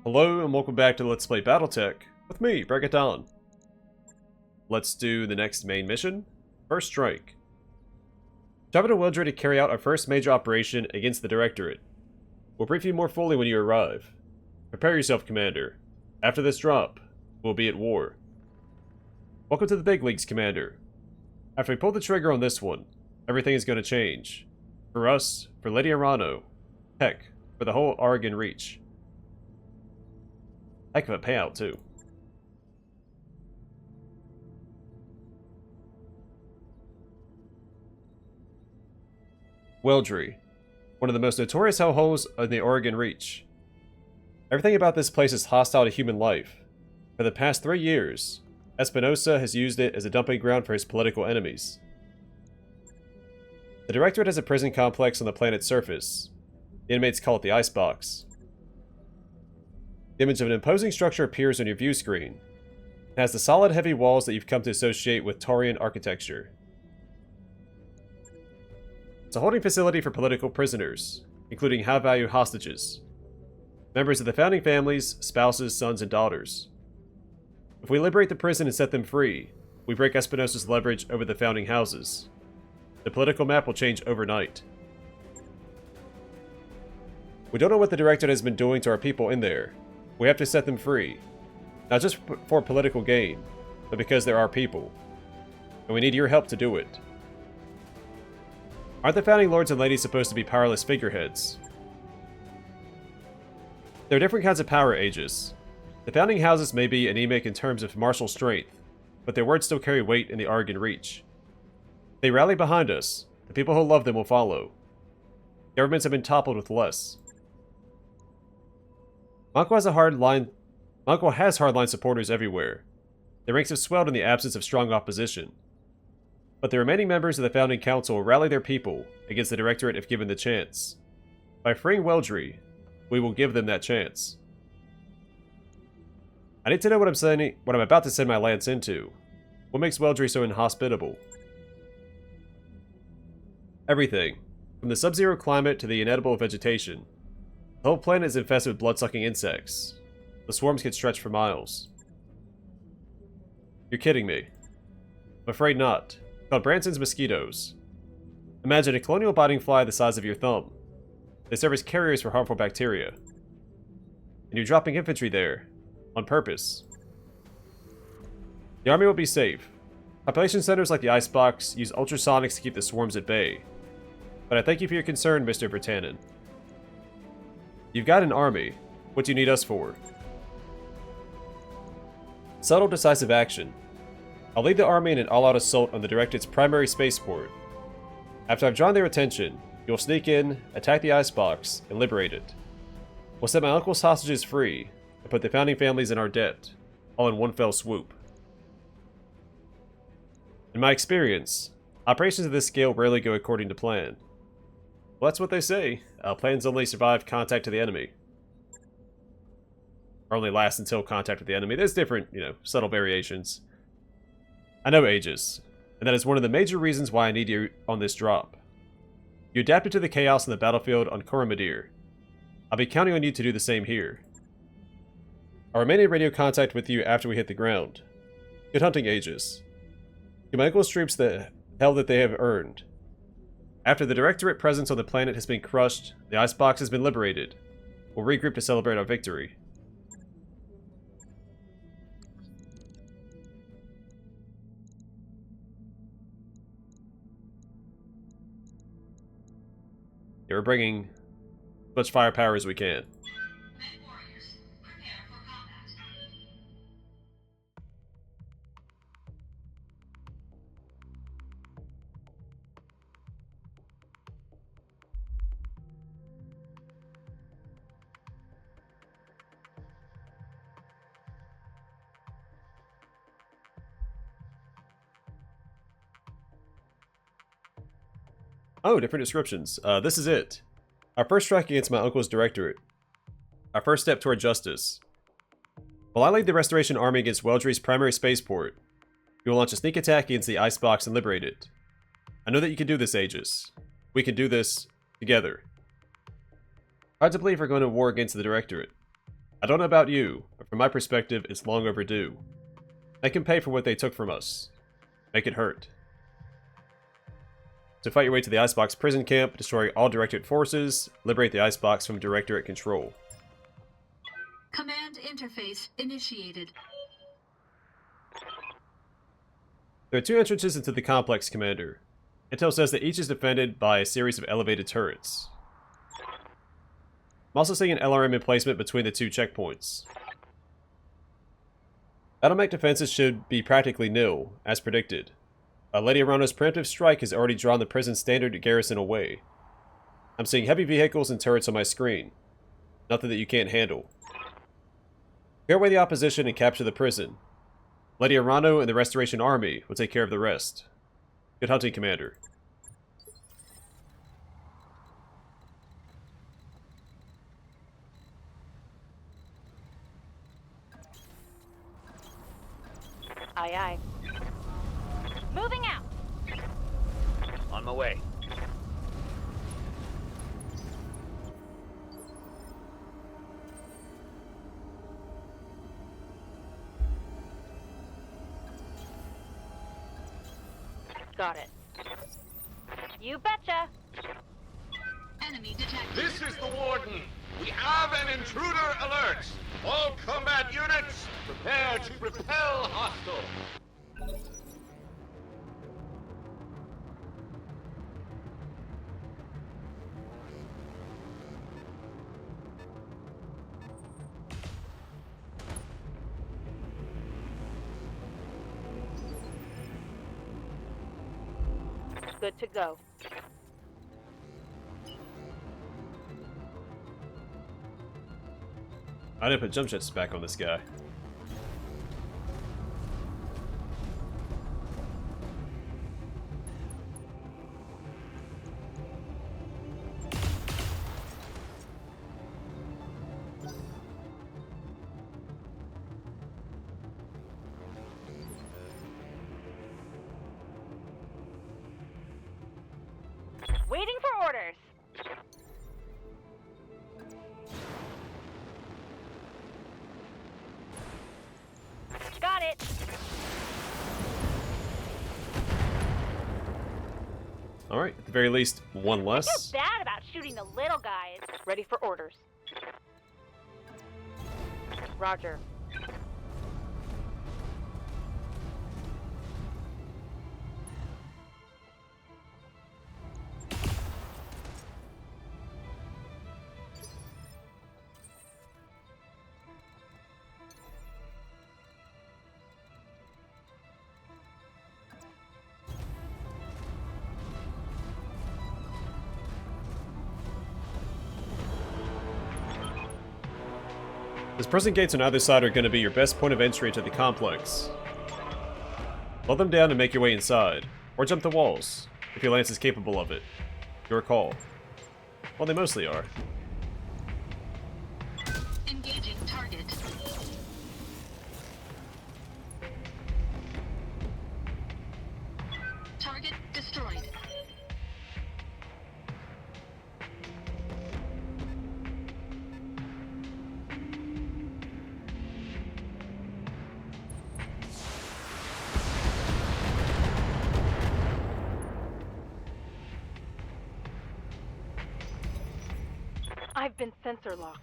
Hello and welcome back to Let's Play Battletech with me, Break It Down. Let's do the next main mission, First Strike. Travel to Weldry to carry out our first major operation against the Directorate. We'll brief you more fully when you arrive. Prepare yourself, Commander. After this drop, we'll be at war. Welcome to the big leagues, Commander. After we pull the trigger on this one, everything is going to change. For us, for Lady Arano, heck, for the whole Oregon Reach. Heck of a payout, too. Weldry, one of the most notorious hellholes in the Oregon Reach. Everything about this place is hostile to human life. For the past 3 years, Espinosa has used it as a dumping ground for his political enemies. The Directorate has a prison complex on the planet's surface. The inmates call it the Icebox. The image of an imposing structure appears on your view screen. It has the solid, heavy walls that you've come to associate with Taurian architecture. It's a holding facility for political prisoners, including high-value hostages, members of the founding families, spouses, sons, and daughters. If we liberate the prison and set them free, we break Espinosa's leverage over the founding houses. The political map will change overnight. We don't know what the Directorate has been doing to our people in there. We have to set them free. Not just for political gain, but because they're our people. And we need your help to do it. Aren't the founding lords and ladies supposed to be powerless figureheads? There are different kinds of power, Aegis. The founding houses may be anemic in terms of martial strength, but their words still carry weight in the Oregon Reach. If they rally behind us, the people who love them will follow. Governments have been toppled with less. Monko has hardline supporters everywhere. Their ranks have swelled in the absence of strong opposition. But the remaining members of the founding council will rally their people against the Directorate if given the chance. By freeing Weldry, we will give them that chance. I need to know what I'm about to send my lance into. What makes Weldry so inhospitable? Everything, from the sub-zero climate to the inedible vegetation. The whole planet is infested with blood-sucking insects. The swarms can stretch for miles. You're kidding me. I'm afraid not. Called Branson's mosquitoes. Imagine a colonial biting fly the size of your thumb. They serve as carriers for harmful bacteria. And you're dropping infantry there. On purpose. The army will be safe. Population centers like the Icebox use ultrasonics to keep the swarms at bay. But I thank you for your concern, Mr. Vertanen. You've got an army. What do you need us for? Subtle, decisive action. I'll lead the army in an all-out assault on the Directorate's primary spaceport. After I've drawn their attention, you'll sneak in, attack the Icebox, and liberate it. We'll set my uncle's hostages free, and put the founding families in our debt, all in one fell swoop. In my experience, operations of this scale rarely go according to plan. Well, that's what they say. Plans only survive contact to the enemy. Or only last until contact with the enemy. There's different, subtle variations. I know, Aegis, and that is one of the major reasons why I need you on this drop. You adapted to the chaos on the battlefield on Coromadir. I'll be counting on you to do the same here. I'll remain in radio contact with you after we hit the ground. Good hunting, Aegis. Give my uncle's troops the hell that they have earned. After the Directorate presence on the planet has been crushed, the Icebox has been liberated. We'll regroup to celebrate our victory. Yeah, we're bringing as much firepower as we can. MechWarriors, prepare for combat. Oh, different descriptions. This is it. Our first strike against my uncle's Directorate. Our first step toward justice. While I lead the Restoration Army against Weldry's primary spaceport, you will launch a sneak attack against the Icebox and liberate it. I know that you can do this, Aegis. We can do this together. Hard to believe we're going to war against the Directorate. I don't know about you, but from my perspective, it's long overdue. They can pay for what they took from us. Make it hurt. So fight your way to the Icebox prison camp, destroy all Directorate forces, liberate the Icebox from Directorate control. Command interface initiated. There are 2 entrances into the complex, Commander. Intel says that each is defended by a series of elevated turrets. I'm also seeing an LRM emplacement between the 2 checkpoints. Battlemech defenses should be practically nil, as predicted. Lady Arano's preemptive strike has already drawn the prison's standard garrison away. I'm seeing heavy vehicles and turrets on my screen. Nothing that you can't handle. Clear away the opposition and capture the prison. Lady Arano and the Restoration Army will take care of the rest. Good hunting, Commander. Aye, aye. Moving out! On my way. Got it. You betcha! Enemy detected. This is the Warden. We have an intruder alert. All combat units, prepare to repel hostile. Good to go. I didn't put jump jets back on this guy. Waiting for orders. Got it. Alright, at the very least, one Feel less. bad about shooting the little guys. Ready for orders. Roger. Those prison gates on either side are going to be your best point of entry to the complex. Blow them down and make your way inside. Or jump the walls, if your lance is capable of it. Your call. Well, they mostly are. Engaging target. Target destroyed. I've been sensor locked.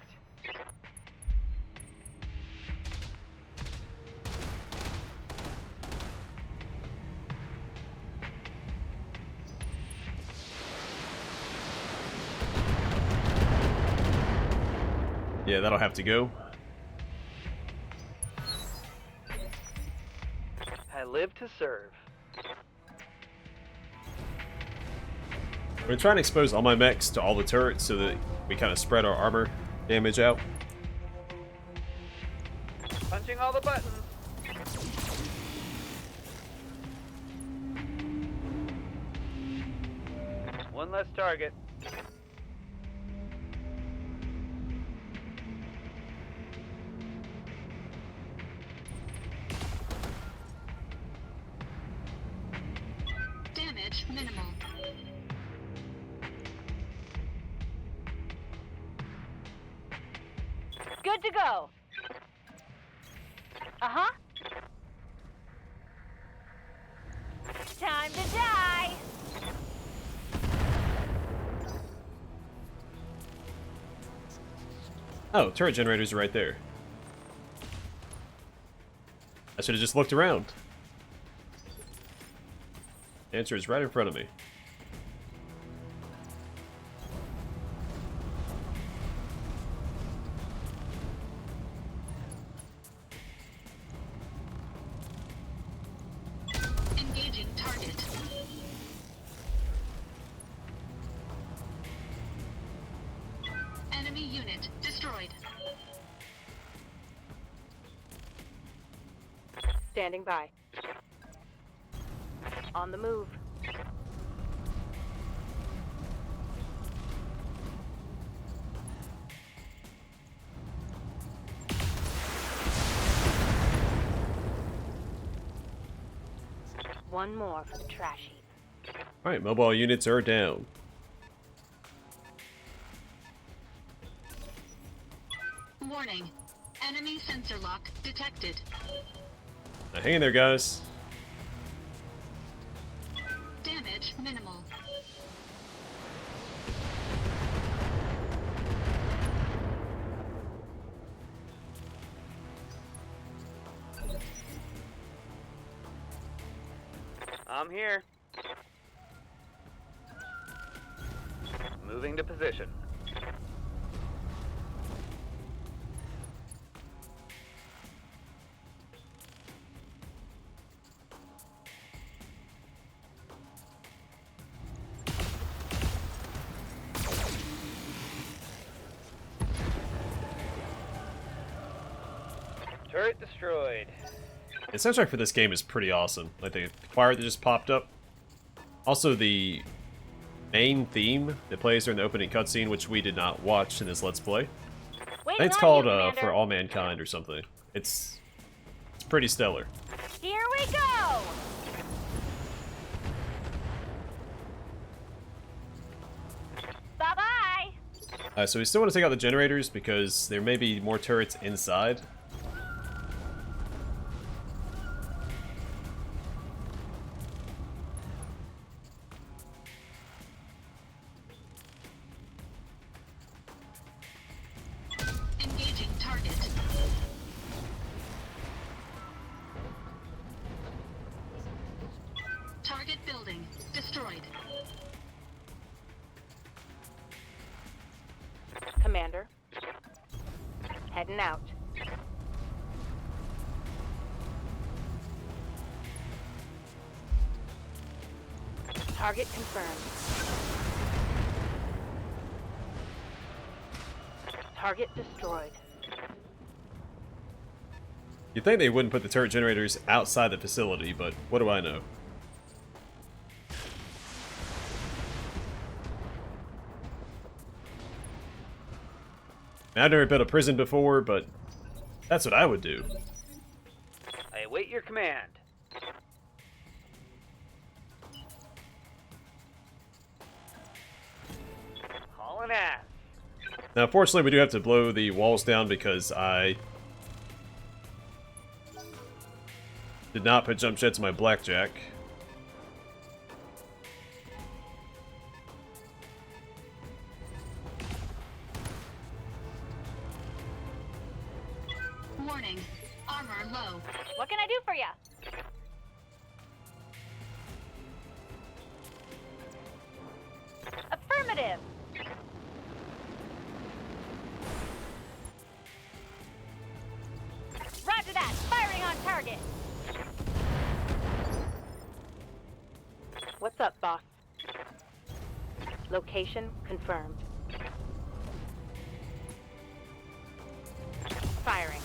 Yeah, that'll have to go. I live to serve. I'm going to try and expose all my mechs to all the turrets so that we kind of spread our armor damage out. Punching all the buttons. One less target. Damage minimal. Good Good to go. Uh-huh. Time to die. Oh, turret generators are right there. I should have just looked around. The answer is right in front of me. Engaging target. Enemy unit destroyed. Standing by. On the move. One more for the trash heap. Alright, mobile units are down. Warning. Enemy sensor lock detected. Now hang in there, guys. Damage minimal. I'm here. Moving to position. Turret destroyed. The soundtrack for this game is pretty awesome. Like the choir that just popped up. Also the main theme that plays during the opening cutscene, which we did not watch in this Let's Play. I think it's called For All Mankind or something. It's pretty stellar. Here we go! Bye-bye! So we still want to take out the generators because there may be more turrets inside. Engaging target. Target building destroyed. Commander. Heading out. Target confirmed. Target destroyed. You'd think they wouldn't put the turret generators outside the facility, but what do I know? I've never built a prison before, but that's what I would do. I await your command. Hauling ass. Now, fortunately, we do have to blow the walls down because I did not put jump jets in my blackjack. Warning. Armor low. What can I do for you? Affirmative. Roger that. Firing on target. What's up, boss? Location confirmed. Firing.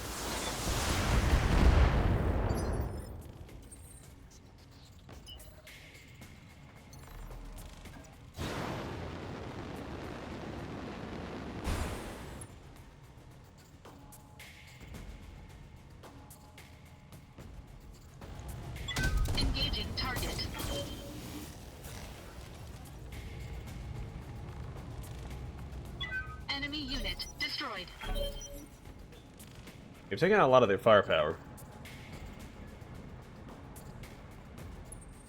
Engaging target. Enemy unit destroyed. We've taken out a lot of their firepower.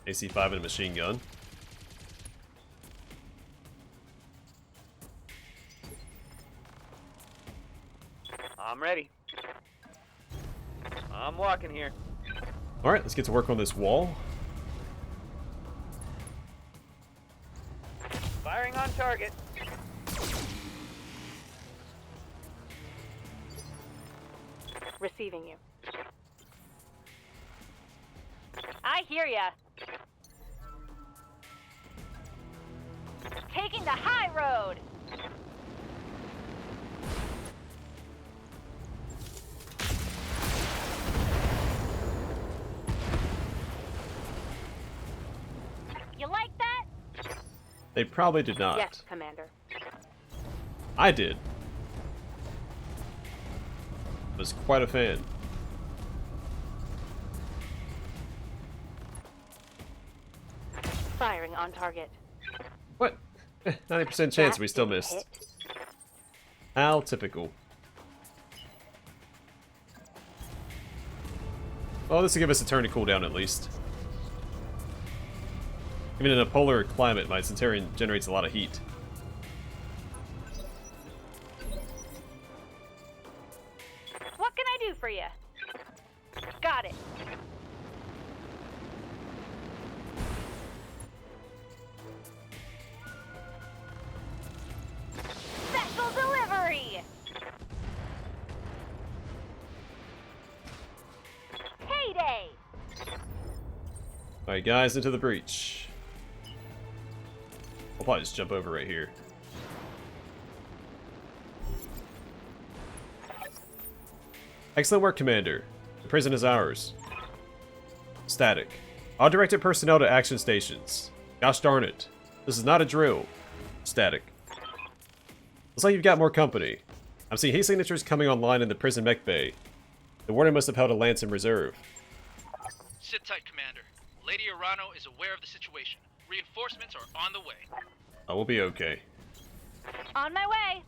AC-5 and a machine gun. I'm ready. I'm walking here. Alright, let's get to work on this wall. Firing on target. Receiving you. I hear ya. Taking the high road. You like that? They probably did not. Yes, Commander. I did. Was quite a fan. Firing on target. What? 90% chance we still That missed. hit. How typical. Well, this will give us a turn to cool down at least. Even in a polar climate, my Centurion generates a lot of heat. What can I do for you? Got it. Special delivery! Payday! Alright, guys, into the breach. I'll probably just jump over right here. Excellent work, Commander. The prison is ours. Static. All directed personnel to action stations. Gosh darn it. This is not a drill. Static. Looks like you've got more company. I'm seeing heat signatures coming online in the prison mech bay. The warden must have held a lance in reserve. Sit tight, Commander. Lady Urano is aware of the situation. Reinforcements are on the way. I will be okay. On my way!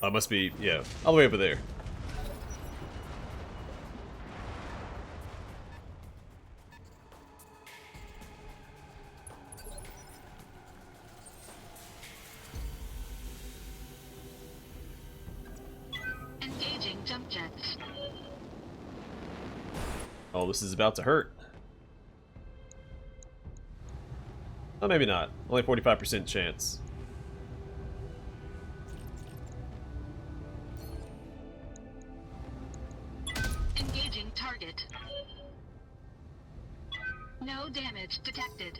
Oh, it must be, yeah, all the way over there. Engaging jump jets. Oh, this is about to hurt. Oh, maybe not. Only 45% chance. Engaging target. No damage detected.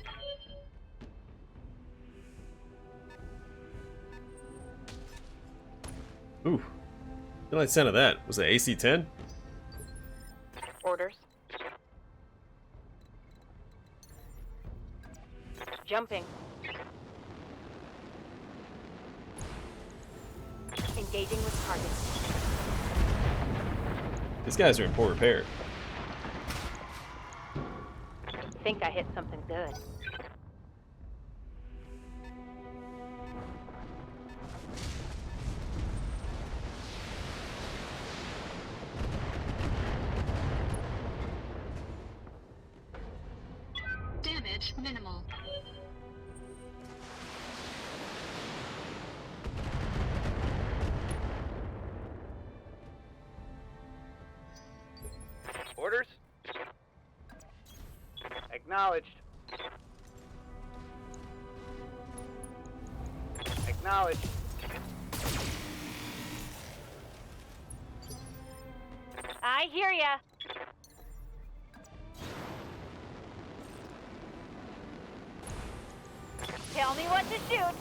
Ooh. The only sound of that was it AC-10? Orders. Jumping. Engaging with target. These guys are in poor repair. Think I hit something good. Damage minimal. Orders? Acknowledged. Acknowledged. I hear ya. Tell me what to shoot.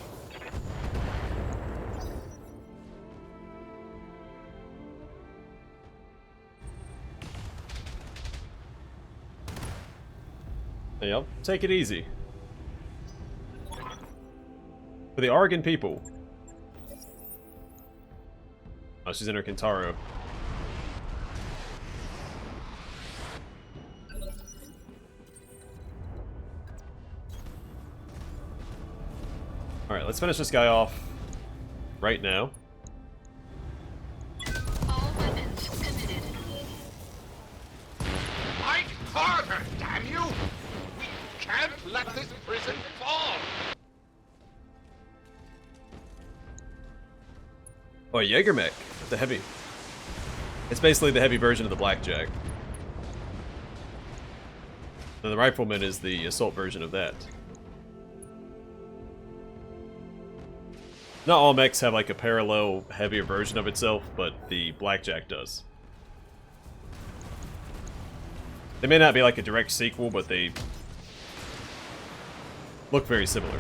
Hey, y'all, take it easy. For the Oregon people. Oh, she's in her Kintaro. Alright, let's finish this guy off right now. All weapons committed. Fight harder, damn you! We can't let this prison fall! Oh, a Jägermech. The heavy. It's basically the heavy version of the Blackjack. And the Rifleman is the assault version of that. Not all mechs have like a parallel, heavier version of itself, but the Blackjack does. They may not be like a direct sequel, but they look very similar.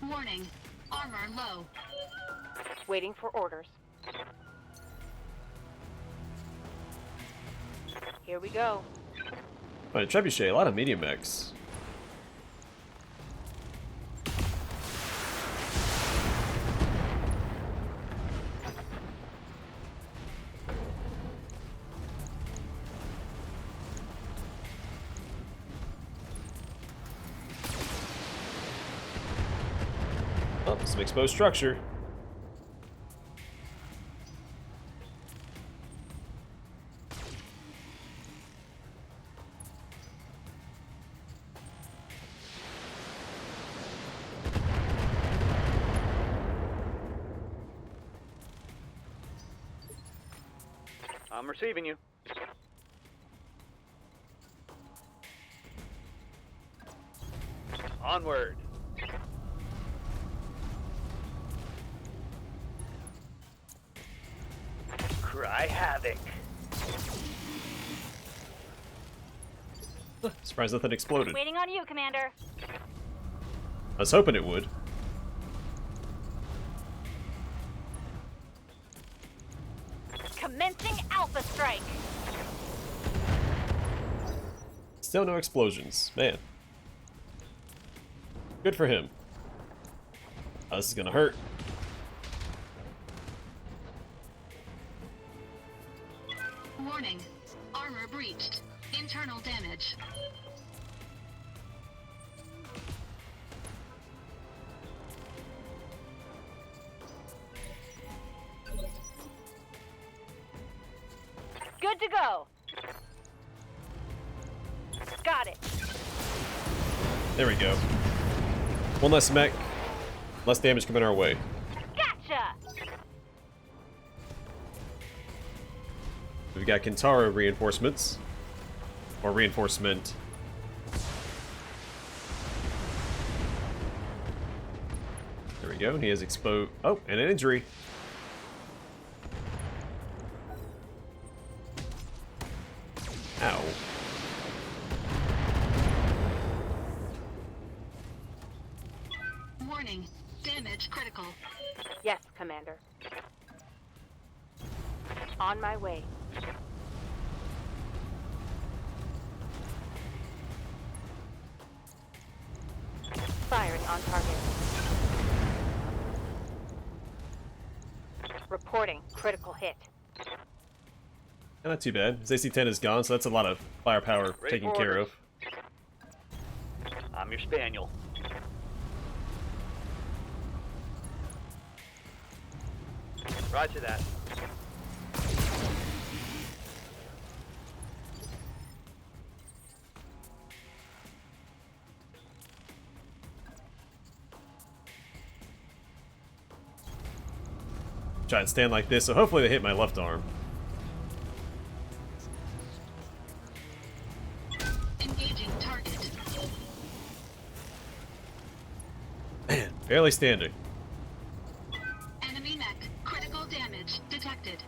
Warning. Armor low. Waiting for orders. Here we go. Alright, Trebuchet, a lot of medium mechs. Oh, some exposed structure. I'm receiving you. Onward. Cry havoc. Surprised nothing exploded. Waiting on you, Commander. I was hoping it would. Commencing Alpha Strike. Still no explosions. Man. Good for him. Oh, this is gonna hurt. Warning. Armor breached. Internal damage. Good to go. Got it. There we go. One less mech. Less damage coming our way. Gotcha. We've got Kintaro reinforcements. Or reinforcement. There we go. He has exposed. Oh, and an injury. Ow. Warning. Damage critical. Yes, Commander. On my way. Firing on target. Reporting critical hit. Not too bad. His AC-10 is gone, so that's a lot of firepower Ready taken for care of. orders. I'm your spaniel. Roger that. Try and stand like this, so hopefully they hit my left arm. Engaging target. Man, barely standing. Enemy mech. Critical damage detected.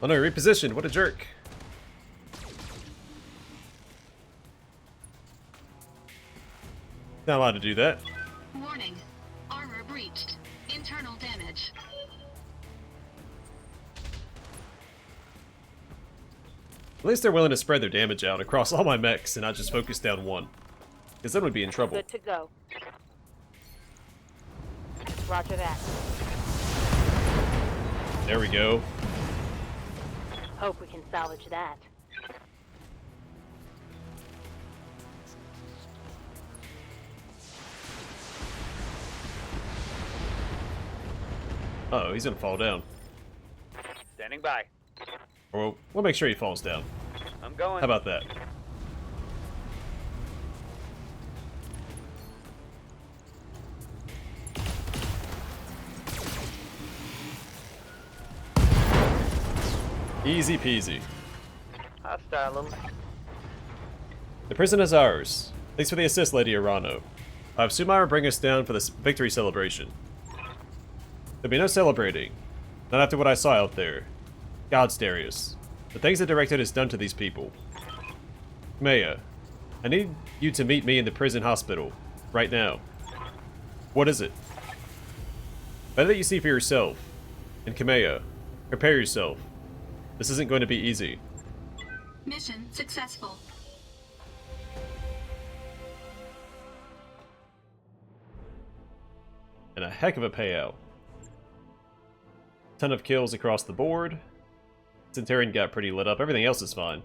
Oh no, he repositioned. What a jerk. Not allowed to do that. Warning. Armor breached. Internal damage. At least they're willing to spread their damage out across all my mechs and not just focus down one. Because then we'd be in trouble. Good to go. Roger that. There we go. Hope we can salvage that. Uh-oh, he's gonna fall down. Standing by. Or we'll make sure he falls down. I'm going. How about that? Easy peasy. Hostile. The prison is ours. Thanks for the assist, Lady Arano. I'll have Sumire bring us down for this victory celebration. There'll be no celebrating. Not after what I saw out there. Gods, Darius. The things the Directorate has done to these people. Maya, I need you to meet me in the prison hospital. Right now. What is it? Better that you see for yourself. And Kamea, prepare yourself. This isn't going to be easy. Mission successful. And a heck of a payout. Ton of kills across the board. Centurion got pretty lit up. Everything else is fine.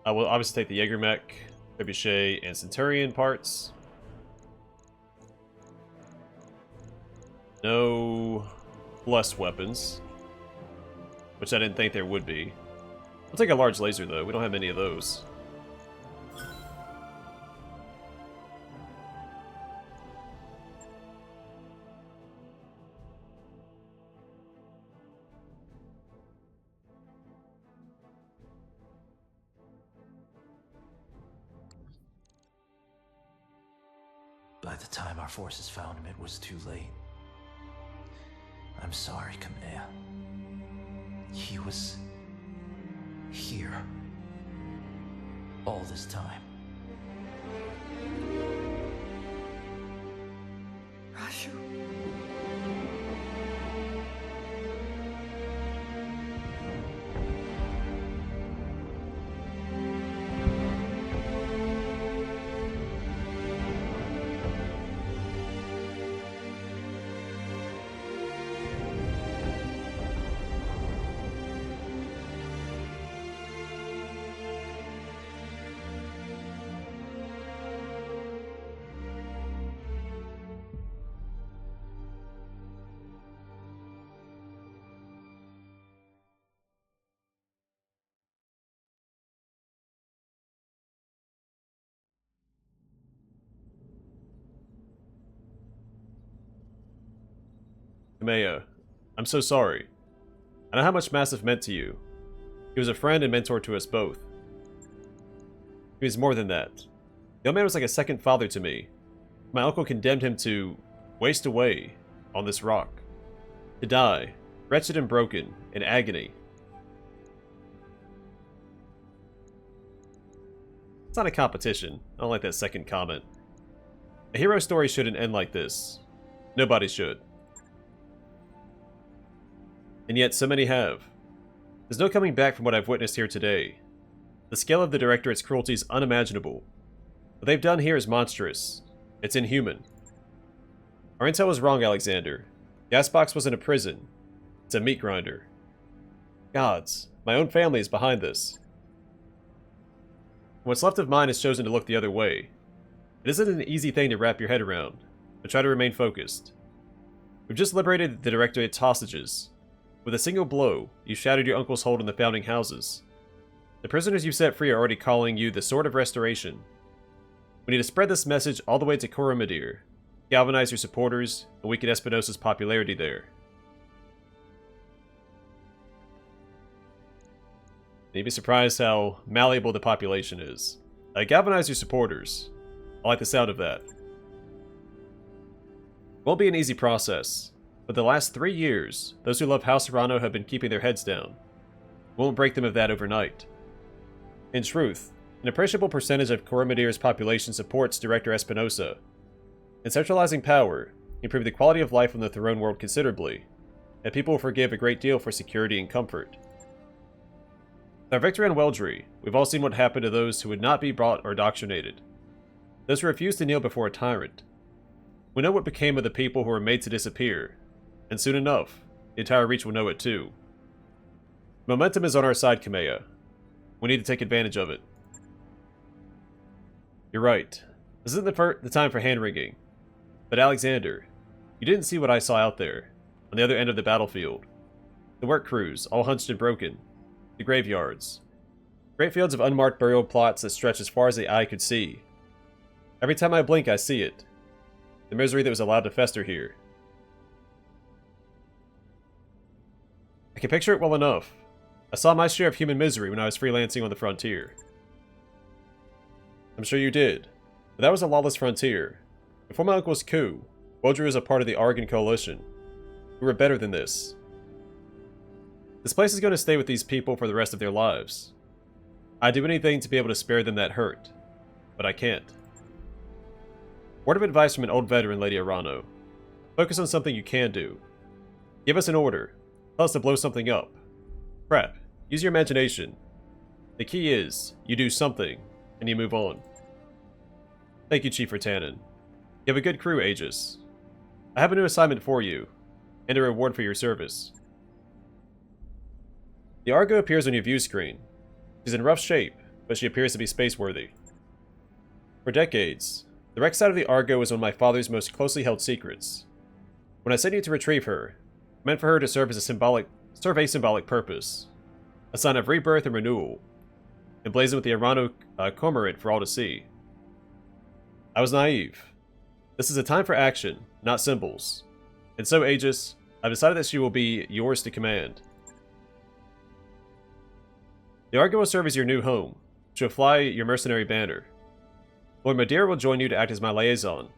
I will obviously take the Jaeger mech, Trebuchet, and Centurion parts. No blessed weapons, which I didn't think there would be. I'll take a large laser though. We don't have many of those. By the time our forces found him, it was too late. I'm sorry, Kamea. He was here all this time. Rashu. Kamea, I'm so sorry. I know how much Massive meant to you. He was a friend and mentor to us both. He was more than that. The old man was like a second father to me. My uncle condemned him to waste away on this rock. To die, wretched and broken, in agony. It's not a competition. I don't like that second comment. A hero story shouldn't end like this. Nobody should. And yet so many have. There's no coming back from what I've witnessed here today. The scale of the Directorate's cruelty is unimaginable. What they've done here is monstrous. It's inhuman. Our intel was wrong, Alexander. Gasbox wasn't a prison. It's a meat grinder. Gods, my own family is behind this. What's left of mine has chosen to look the other way. It isn't an easy thing to wrap your head around, but try to remain focused. We've just liberated the Directorate's hostages. With a single blow, you shattered your uncle's hold on the founding houses. The prisoners you set free are already calling you the Sword of Restoration. We need to spread this message all the way to Coromadir, galvanize your supporters, and weaken Espinosa's popularity there. You'd be surprised how malleable the population is. Galvanize your supporters. I like the sound of that. Won't be an easy process, but the last 3 years, those who love House Arano have been keeping their heads down. Won't break them of that overnight. In truth, an appreciable percentage of Coromadir's population supports Director Espinosa, and centralizing power improved the quality of life on the Throne World considerably. and people will forgive a great deal for security and comfort. With our victory on Weldry, we've all seen what happened to those who would not be brought or indoctrinated. Those who refused to kneel before a tyrant. We know what became of the people who were made to disappear, and soon enough, the entire Reach will know it too. Momentum is on our side, Kamea. We need to take advantage of it. You're right. This isn't the time for hand-wringing. But Alexander, you didn't see what I saw out there, on the other end of the battlefield. The work crews, all hunched and broken. The graveyards. Great fields of unmarked burial plots that stretch as far as the eye could see. Every time I blink, I see it. The misery that was allowed to fester here. I can picture it well enough. I saw my share of human misery when I was freelancing on the frontier. I'm sure you did, but that was a lawless frontier. Before my uncle's coup, Weldry was a part of the Argon Coalition. We were better than this. This place is going to stay with these people for the rest of their lives. I'd do anything to be able to spare them that hurt, but I can't. Word of advice from an old veteran, Lady Arano. Focus on something you can do. Give us an order. Tell us to blow something up. Crap. Use your imagination. The key is, you do something, and you move on. Thank you, Chief Ratanen. You have a good crew, Aegis. I have a new assignment for you, and a reward for your service. The Argo appears on your view screen. She's in rough shape, but she appears to be space-worthy. For decades, the wreck side of the Argo was one of my father's most closely held secrets. When I sent you to retrieve her, I meant for her to serve as a symbolic purpose, a sign of rebirth and renewal, emblazoned with the Arano cormorant for all to see. I was naive. This is a time for action, not symbols. And so, Aegis, I've decided that she will be yours to command. The Argo will serve as your new home. She will fly your mercenary banner. Lord Madeira will join you to act as my liaison.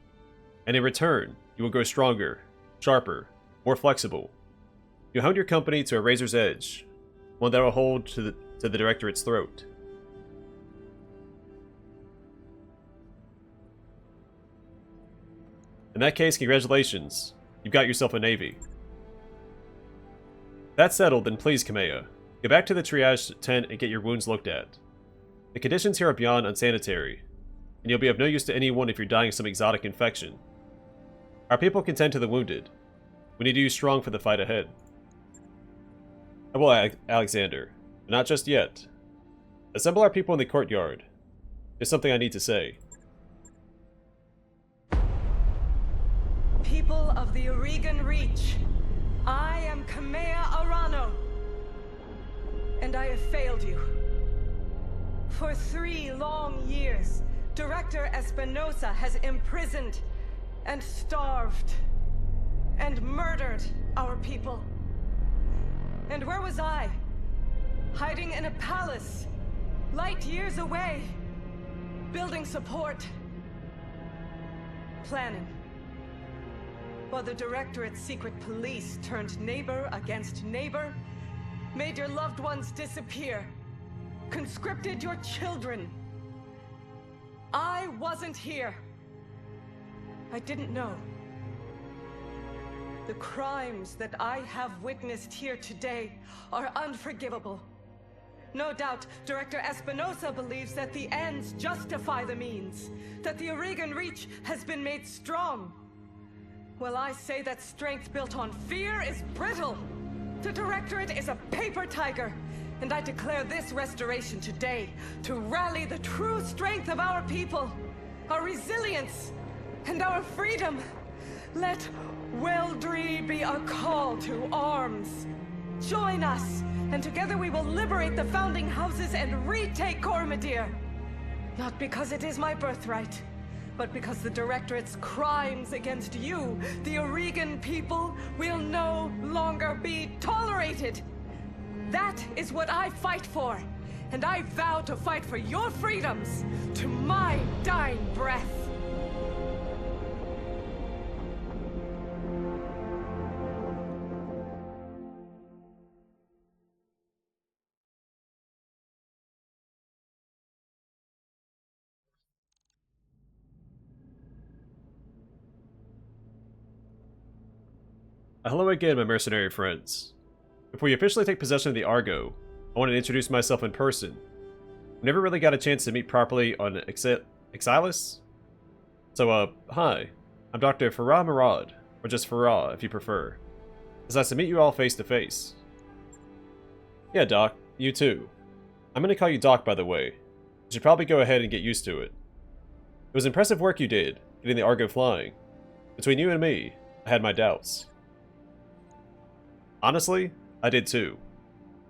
And in return, you will grow stronger, sharper, more flexible. You hone your company to a razor's edge, one that will hold to the Directorate's throat. In that case, congratulations. You've got yourself a navy. That's settled, then please, Kamea. Go back to the triage tent and get your wounds looked at. The conditions here are beyond unsanitary, and you'll be of no use to anyone if you're dying of some exotic infection. Our people can tend to the wounded. We need you strong for the fight ahead. I will, Alexander, but not just yet. Assemble our people in the courtyard. There's something I need to say. People of the Oregon Reach, I am Kamea Arano, and I have failed you. For 3 long years, Director Espinosa has imprisoned and starved and murdered our people. And where was I? Hiding in a palace, light years away, building support, planning. While the Directorate's secret police turned neighbor against neighbor, made your loved ones disappear, conscripted your children. I wasn't here. I didn't know. The crimes that I have witnessed here today are unforgivable. No doubt, Director Espinosa believes that the ends justify the means, that the Oregon Reach has been made strong. Well, I say that strength built on fear is brittle. The Directorate is a paper tiger, and I declare this restoration today to rally the true strength of our people, our resilience, and our freedom. Let Weldry be a call to arms. Join us, and together we will liberate the founding houses and retake Cormadir. Not because it is my birthright, but because the Directorate's crimes against you, the Oregon people, will no longer be tolerated. That is what I fight for, and I vow to fight for your freedoms to my dying breath. Hello again, my mercenary friends. Before you officially take possession of the Argo, I want to introduce myself in person. We never really got a chance to meet properly on Exilus? So, hi. I'm Dr. Farah Murad, or just Farah if you prefer. It's nice to meet you all face to face. Yeah, Doc, you too. I'm gonna call you Doc, by the way. You should probably go ahead and get used to it. It was impressive work you did, getting the Argo flying. Between you and me, I had my doubts. Honestly, I did too.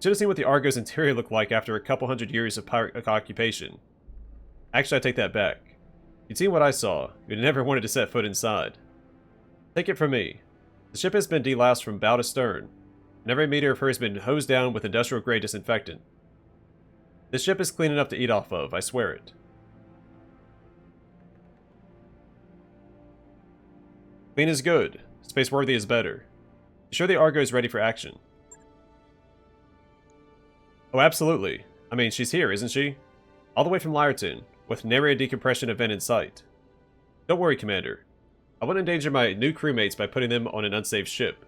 Should have seen what the Argo's interior looked like after a couple hundred years of pirate occupation. Actually, I take that back. If you'd seen what I saw, you'd never wanted to set foot inside. Take it from me. The ship has been deloused from bow to stern, and every meter of her has been hosed down with industrial-grade disinfectant. This ship is clean enough to eat off of, I swear it. Clean is good. Space-worthy is better. You sure the Argo is ready for action? Oh, absolutely. I mean, she's here, isn't she? All the way from Lyreton, with nary a decompression event in sight. Don't worry, Commander. I wouldn't endanger my new crewmates by putting them on an unsafe ship.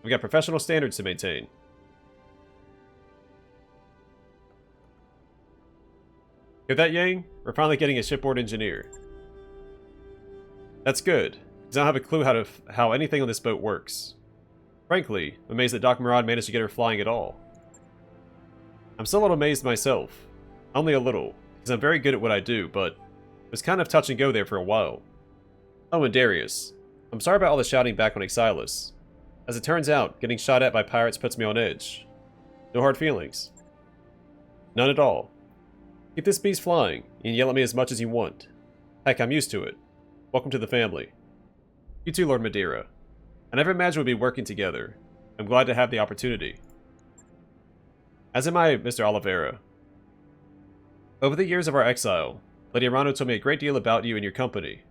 We've got professional standards to maintain. Hear that, Yang? We're finally getting a shipboard engineer. That's good, because I don't have a clue how anything on this boat works. Frankly, I'm amazed that Doc Murad managed to get her flying at all. I'm still a little amazed myself. Only a little, because I'm very good at what I do, but it was kind of touch and go there for a while. Oh, and Darius. I'm sorry about all the shouting back on Exilus. As it turns out, getting shot at by pirates puts me on edge. No hard feelings. None at all. Keep this beast flying, and yell at me as much as you want. Heck, I'm used to it. Welcome to the family. You too, Lord Madeira. I never imagined we'd be working together. I'm glad to have the opportunity. As am I, Mr. Oliveira. Over the years of our exile, Lady Arano told me a great deal about you and your company.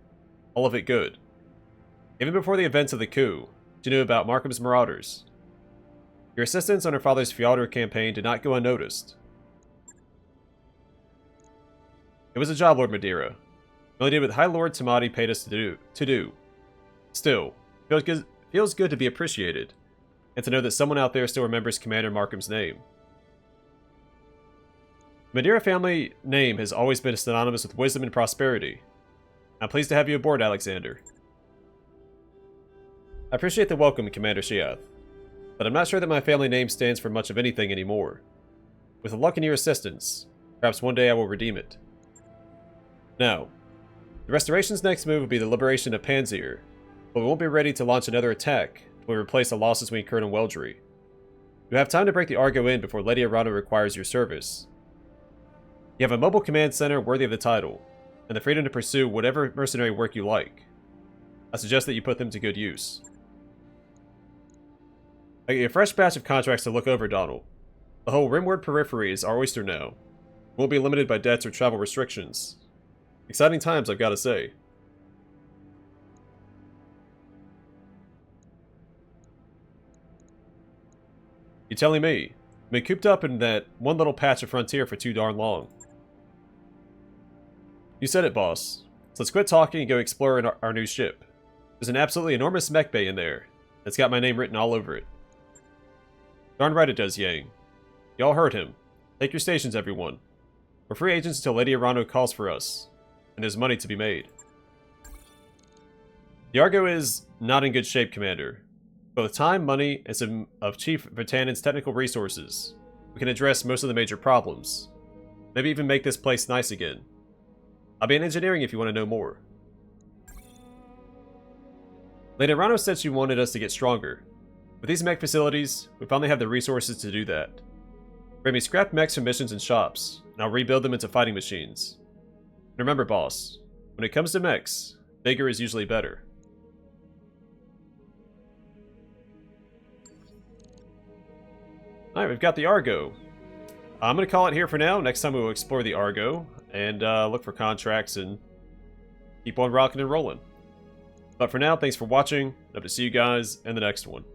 All of it good. Even before the events of the coup, she knew about Markham's marauders. Your assistance on her father's Fjordor campaign did not go unnoticed. It was a job, Lord Madeira. We only did what High Lord Tamati paid us to do. Still, feels good to be appreciated, and to know that someone out there still remembers Commander Markham's name. The Madeira family name has always been synonymous with wisdom and prosperity. I'm pleased to have you aboard, Alexander. I appreciate the welcome, Commander Shiath, but I'm not sure that my family name stands for much of anything anymore. With the luck in your assistance, perhaps one day I will redeem it. Now, the Restoration's next move will be the liberation of Panzer, but we won't be ready to launch another attack until we replace the losses we incurred in Weldry. You have time to break the Argo in before Lady Arano requires your service. You have a mobile command center worthy of the title, and the freedom to pursue whatever mercenary work you like. I suggest that you put them to good use. I get a fresh batch of contracts to look over, Donald. The whole Rimward periphery is our oyster now. We won't be limited by debts or travel restrictions. Exciting times, I've got to say. You telling me? I've been cooped up in that one little patch of frontier for too darn long. You said it, boss. So let's quit talking and go explore our new ship. There's an absolutely enormous mech bay in there. It's got my name written all over it. Darn right it does, Yang. Y'all heard him. Take your stations, everyone. We're free agents until Lady Arano calls for us. And there's money to be made. The Argo is not in good shape, Commander. But with time, money, and some of Chief Vertanen's technical resources, we can address most of the major problems. Maybe even make this place nice again. I'll be in engineering if you want to know more. Lady Arano said she wanted us to get stronger. With these mech facilities, we finally have the resources to do that. Bring me scrap mechs from missions and shops, and I'll rebuild them into fighting machines. And remember, boss, when it comes to mechs, bigger is usually better. Alright, we've got the Argo. I'm going to call it here for now. Next time we will explore the Argo and look for contracts and keep on rocking and rolling. But for now, thanks for watching. Hope to see you guys in the next one.